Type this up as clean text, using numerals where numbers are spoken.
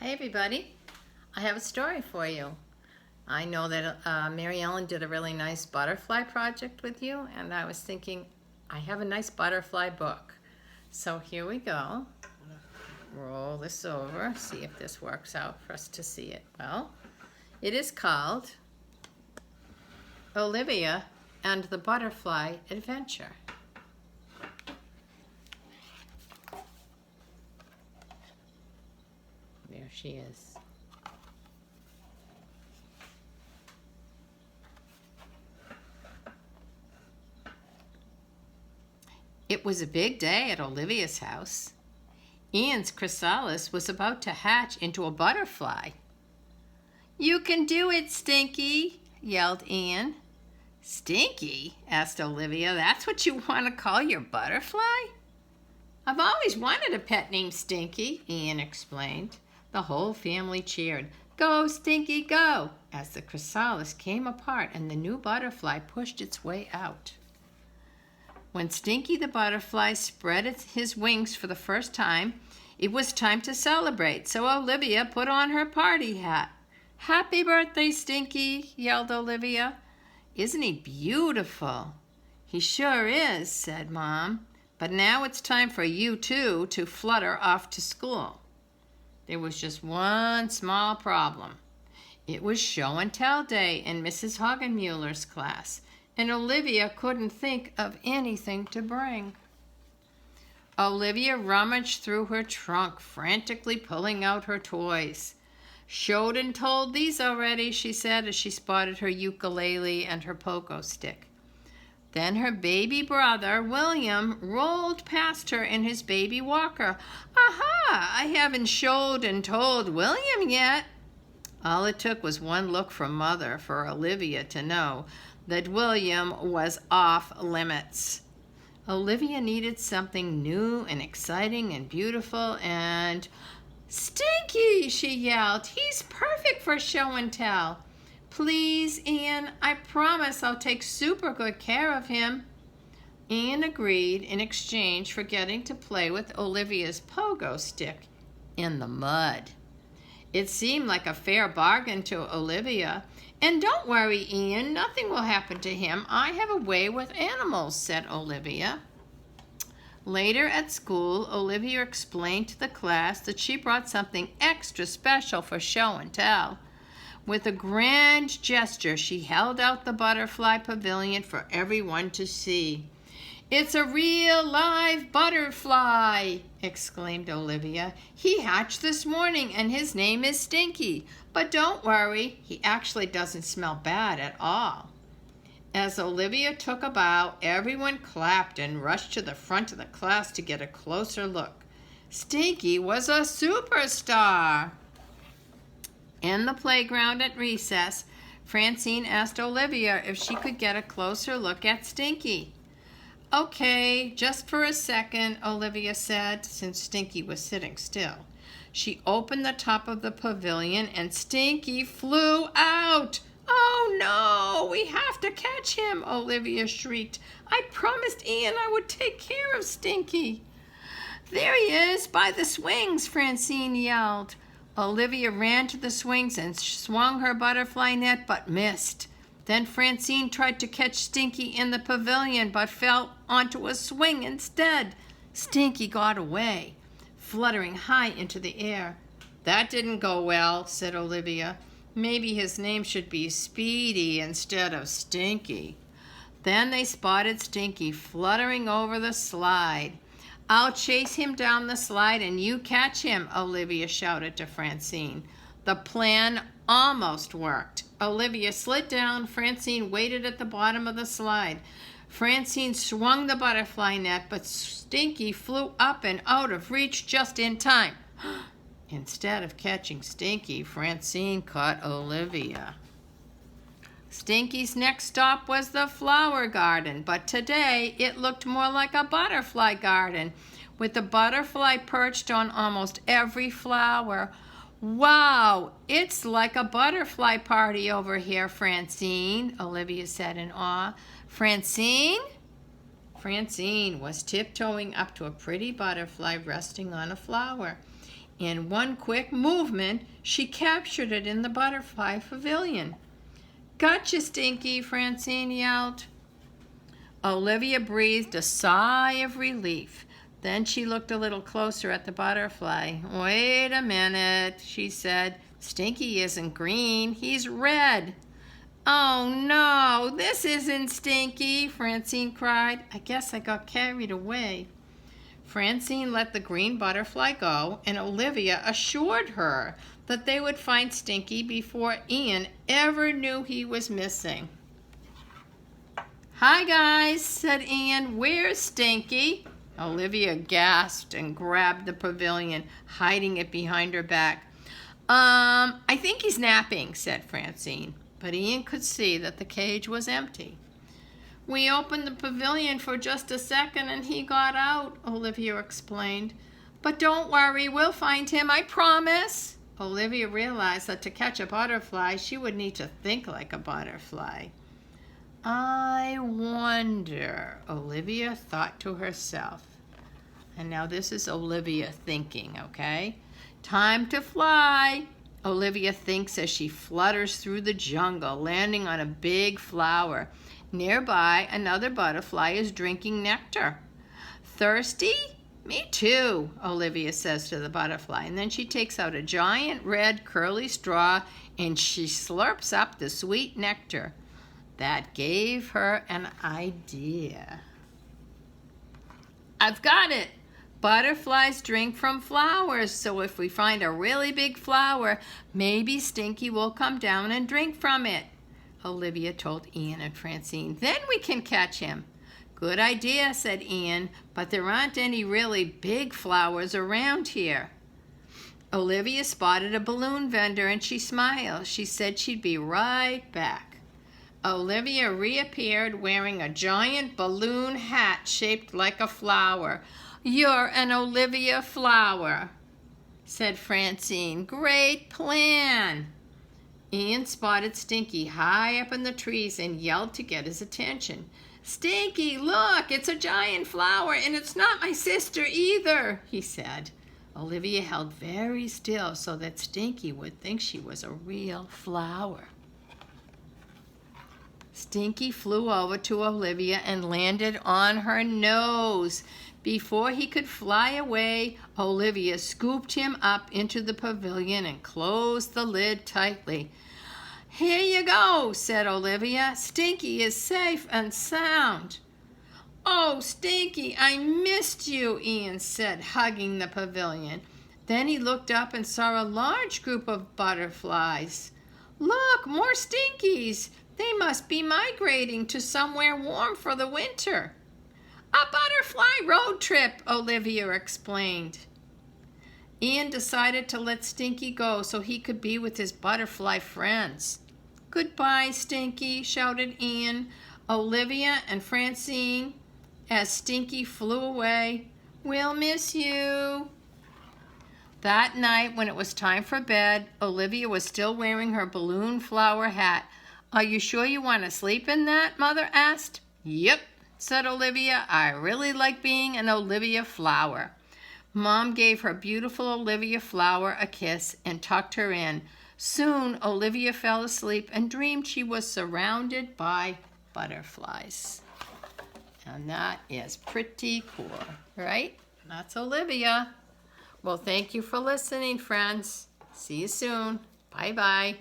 Hey everybody, I have a story for you. I know that Mary Ellen did a really nice butterfly project with you, and I was thinking I have a nice butterfly book. So here we go. Roll this over, see if this works out for us to see it. Well, it is called Olivia and the Butterfly Adventure. There she is. It was a big day at Olivia's house. Ian's chrysalis was about to hatch into a butterfly. "You can do it, Stinky," yelled Ian. "Stinky?" asked Olivia. "That's what you want to call your butterfly?" "I've always wanted a pet named Stinky," Ian explained. The whole family cheered. "Go, Stinky, go!" as the chrysalis came apart and the new butterfly pushed its way out. When Stinky the butterfly spread his wings for the first time, it was time to celebrate, so Olivia put on her party hat. "Happy birthday, Stinky!" yelled Olivia. "Isn't he beautiful?" "He sure is," said Mom. "But now it's time for you two to flutter off to school." There was just one small problem. It was show and tell day in Mrs. Hagenmuller's class, and Olivia couldn't think of anything to bring. Olivia rummaged through her trunk, frantically pulling out her toys. "Showed and told these already," she said as she spotted her ukulele and her pogo stick. Then her baby brother, William, rolled past her in his baby walker. "Aha! I haven't showed and told William yet." All it took was one look from Mother for Olivia to know that William was off limits. Olivia needed something new and exciting and beautiful and... "Stinky!" she yelled. "He's perfect for show and tell. Please, Ian, I promise I'll take super good care of him." Ian agreed in exchange for getting to play with Olivia's pogo stick in the mud. It seemed like a fair bargain to Olivia. "And don't worry, Ian, nothing will happen to him. I have a way with animals," said Olivia. Later at school, Olivia explained to the class that she brought something extra special for show and tell. With a grand gesture, she held out the butterfly pavilion for everyone to see. "It's a real live butterfly!" exclaimed Olivia. "He hatched this morning and his name is Stinky. But don't worry, he actually doesn't smell bad at all." As Olivia took a bow, everyone clapped and rushed to the front of the class to get a closer look. Stinky was a superstar! In the playground at recess, Francine asked Olivia if she could get a closer look at Stinky. "Okay, just for a second," Olivia said, since Stinky was sitting still. She opened the top of the pavilion and Stinky flew out. "Oh no, we have to catch him," Olivia shrieked. "I promised Ian I would take care of Stinky." "There he is, by the swings," Francine yelled. Olivia ran to the swings and swung her butterfly net, but missed. Then Francine tried to catch Stinky in the pavilion, but fell onto a swing instead. Stinky got away, fluttering high into the air. "That didn't go well," said Olivia. "Maybe his name should be Speedy instead of Stinky." Then they spotted Stinky fluttering over the slide. "I'll chase him down the slide and you catch him," Olivia shouted to Francine. The plan almost worked. Olivia slid down. Francine waited at the bottom of the slide. Francine swung the butterfly net, but Stinky flew up and out of reach just in time. Instead of catching Stinky, Francine caught Olivia. Stinky's next stop was the flower garden, but today it looked more like a butterfly garden, with the butterfly perched on almost every flower. "Wow, it's like a butterfly party over here, Francine," Olivia said in awe. "Francine?" Francine was tiptoeing up to a pretty butterfly resting on a flower. In one quick movement, she captured it in the butterfly pavilion. "Gotcha, Stinky," Francine yelled. Olivia breathed a sigh of relief. Then she looked a little closer at the butterfly. "Wait a minute," she said. "Stinky isn't green, he's red." "Oh no, this isn't Stinky," Francine cried. "I guess I got carried away." Francine let the green butterfly go, and Olivia assured her that they would find Stinky before Ian ever knew he was missing. "Hi guys," said Ian. "Where's Stinky?" Olivia gasped and grabbed the pavilion, hiding it behind her back. I think he's napping," said Francine, but Ian could see that the cage was empty. "We opened the pavilion for just a second and he got out," Olivia explained. "But don't worry, we'll find him, I promise." Olivia realized that to catch a butterfly, she would need to think like a butterfly. "I wonder," Olivia thought to herself. And now this is Olivia thinking, okay? "Time to fly," Olivia thinks as she flutters through the jungle, landing on a big flower. Nearby, another butterfly is drinking nectar. "Thirsty? Me too," Olivia says to the butterfly, and then she takes out a giant red curly straw and she slurps up the sweet nectar. That gave her an idea. "I've got it! Butterflies drink from flowers, so if we find a really big flower, maybe Stinky will come down and drink from it," Olivia told Ian and Francine. "Then we can catch him." "Good idea," said Ian, "but there aren't any really big flowers around here." Olivia spotted a balloon vendor and she smiled. She said she'd be right back. Olivia reappeared wearing a giant balloon hat shaped like a flower. "You're an Olivia flower," said Francine. "Great plan." Ian spotted Stinky high up in the trees and yelled to get his attention. "Stinky, look, it's a giant flower and it's not my sister either," he said. Olivia held very still so that Stinky would think she was a real flower. Stinky flew over to Olivia and landed on her nose. Before he could fly away, Olivia scooped him up into the pavilion and closed the lid tightly. "Here you go," said Olivia. "Stinky is safe and sound." "Oh, Stinky, I missed you," Ian said, hugging the pavilion. Then he looked up and saw a large group of butterflies. "Look, more Stinkies! They must be migrating to somewhere warm for the winter." "A butterfly road trip," Olivia explained. Ian decided to let Stinky go so he could be with his butterfly friends. "Goodbye, Stinky," shouted Ian, Olivia, and Francine as Stinky flew away. "We'll miss you." That night, when it was time for bed, Olivia was still wearing her balloon flower hat. "Are you sure you want to sleep in that?" Mother asked. "Yep," said Olivia. "I really like being an Olivia flower." Mom gave her beautiful Olivia flower a kiss and tucked her in. Soon, Olivia fell asleep and dreamed she was surrounded by butterflies. And that is pretty cool, right? That's Olivia. Well, thank you for listening, friends. See you soon. Bye-bye.